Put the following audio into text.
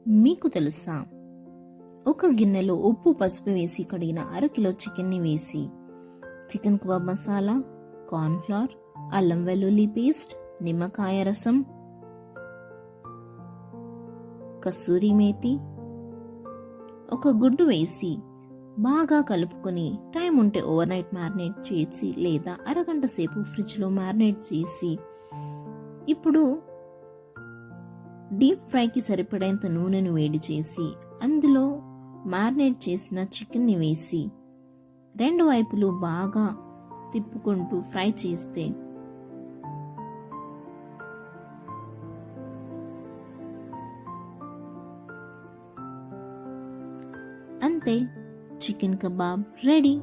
మీకు తెలుసా? ఒక గిన్నెలో ఉప్పు పసుపు వేసి కడిగిన అరకిలో చికెన్ని వేసి చికెన్ కబాబ్ మసాలా, కార్న్ఫ్లవర్, అల్లం వెల్లుల్లి పేస్ట్, నిమ్మకాయ రసం, కసూరి మేతి, ఒక గుడ్డు వేసి బాగా కలుపుకొని టైం ఉంటే ఓవర్ నైట్ మ్యారినేట్ చేసి లేదా అరగంట సేపు ఫ్రిడ్జ్లో మ్యారినేట్ చేసి ఇప్పుడు డీప్ ఫ్రైకి సరిపడేంత నూనెను వేడి చేసి అందులో మ్యారినేట్ చేసిన చికెన్ని వేసి రెండు వైపులు బాగా తిప్పుకుంటూ ఫ్రై చేస్తే అంతే, చికెన్ కబాబ్ రెడీ.